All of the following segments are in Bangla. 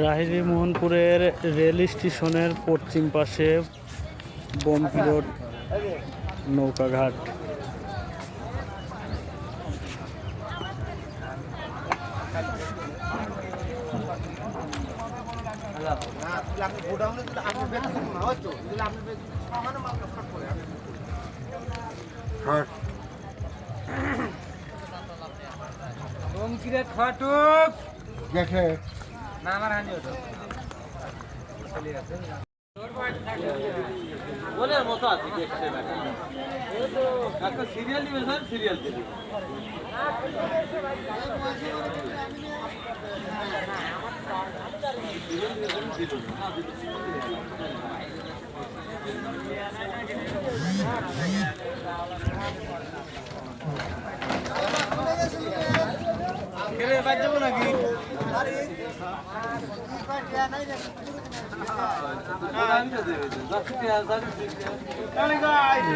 রাহিরি মোহনপুরের রেল স্টেশনের পশ্চিম পাশে বম্পি রোড নৌকাঘাট। সিরিয়াল দিবে স্যার, সিরিয়াল দিবে। নাকি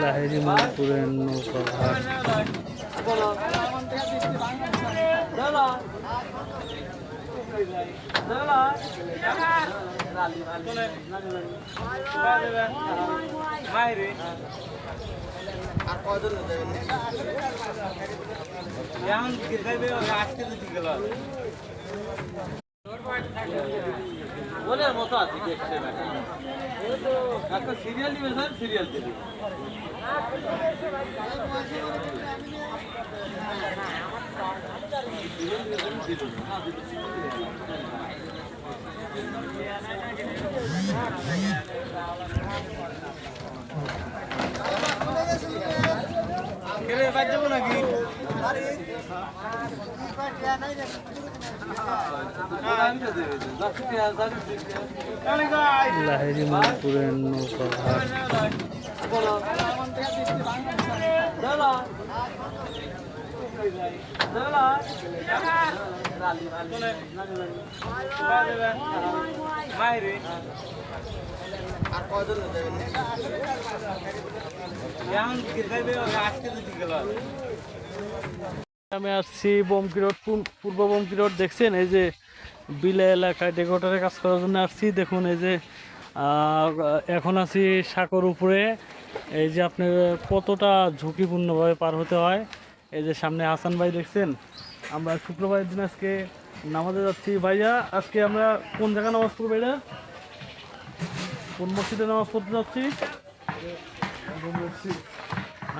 লাহিড়ী মোহনপুরের নৌকাঘাট। ওদের মতো আছে দেখতে সিরিয়াল দিবে স্যার, সিরিয়াল দিবে। যাবো নাকি লাহিড়ী মোহনপুরের নৌকাঘাট। আর কজন আমি আসছি বম্পি রোড, পূর্ব বম্পি রোড। দেখছেন এই যে বিলে এলাকায় ডেকোরেটরের কাজ করার জন্য আসছি। দেখুন এই যে এখন আছি সাঁকোর উপরে। এই যে আপনার কতটা ঝুঁকিপূর্ণভাবে পার হতে হয়। এই যে সামনে হাসান ভাই দেখছেন। আমরা শুক্রবারের দিন আজকে নামাজে যাচ্ছি। ভাইয়া আজকে আমরা কোন জায়গায় নামাজ পড়বো? এটা কোন মসজিদে নামাজ পড়তে যাচ্ছি?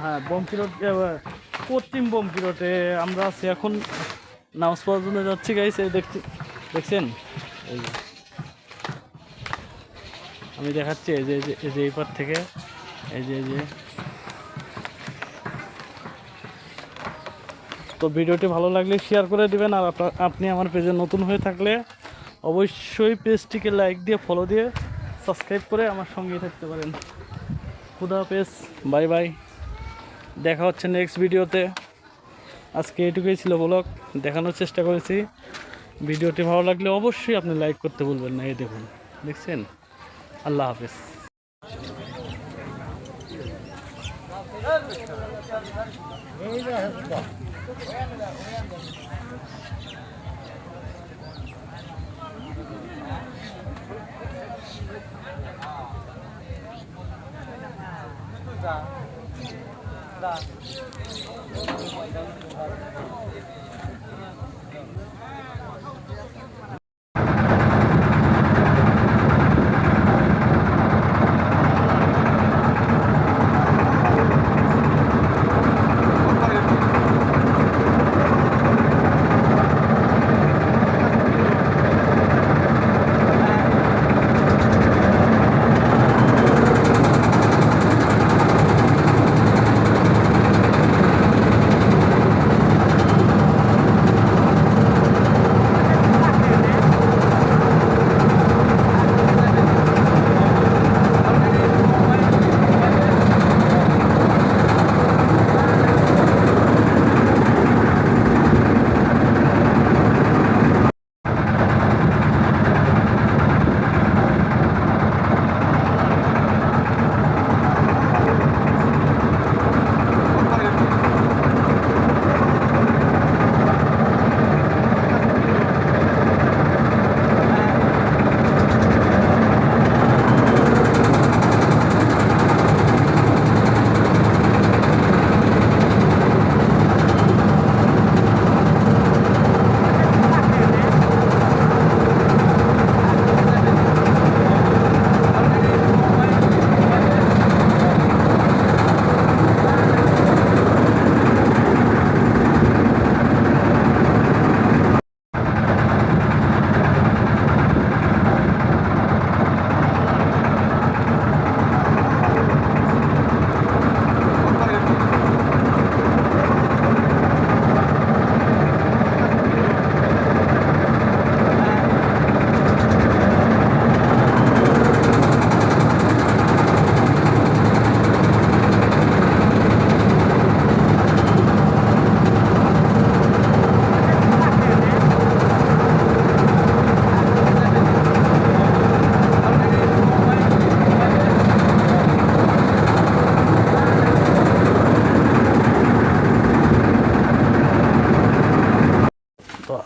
হ্যাঁ, বম্পি রোড, পশ্চিম বম্পি রোডে আমরা আছি এখন। নামাজ পড়ার জন্য যাচ্ছি গাইস। এই দেখছেন এই আমি দেখাচ্ছি এই যে এই পার থেকে এই যে তো ভিডিওটি ভালো লাগলে শেয়ার করে দিবেন। আর আপনি আমার পেজে নতুন হয়ে থাকলে অবশ্যই পেজটিকে লাইক দিয়ে ফলো দিয়ে সাবস্ক্রাইব করে আমার সঙ্গেই থাকতে পারেন। খুদা হাফেজ, বাই বাই। দেখা হচ্ছে নেক্সট ভিডিওতে। আজকে এটুকুই ছিল ব্লগ, দেখানোর চেষ্টা করেছি। ভিডিওটি ভালো লাগলে অবশ্যই আপনি লাইক করতে ভুলবেন না। এই দেখুন, দেখছেন। আল্লাহ হাফেজ।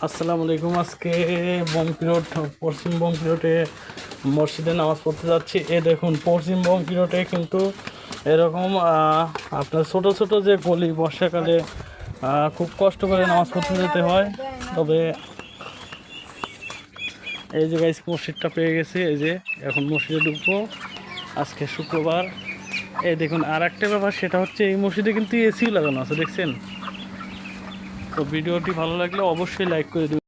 আসসালামু আলাইকুম। আজকে বমকি রোড, পশ্চিম বমকি রোডে মসজিদে নামাজ পড়তে যাচ্ছি। এ দেখুন পশ্চিম বমকি রোডে কিন্তু এরকম আপনার ছোট ছোট যে গলি, বর্ষাকালে খুব কষ্ট করে নামাজ পড়তে যেতে হয়। তবে এই যে গাইস মসজিদটা পেয়ে গেছি, এই যে এখন মসজিদে ঢুকবো। আজকে শুক্রবার। এই দেখুন আর একটা ব্যাপার, সেটা হচ্ছে এই মসজিদে কিন্তু এসিও লাগানো আছে, দেখছেন? তো ভিডিওটি ভালো লাগলে অবশ্যই লাইক করে দিন।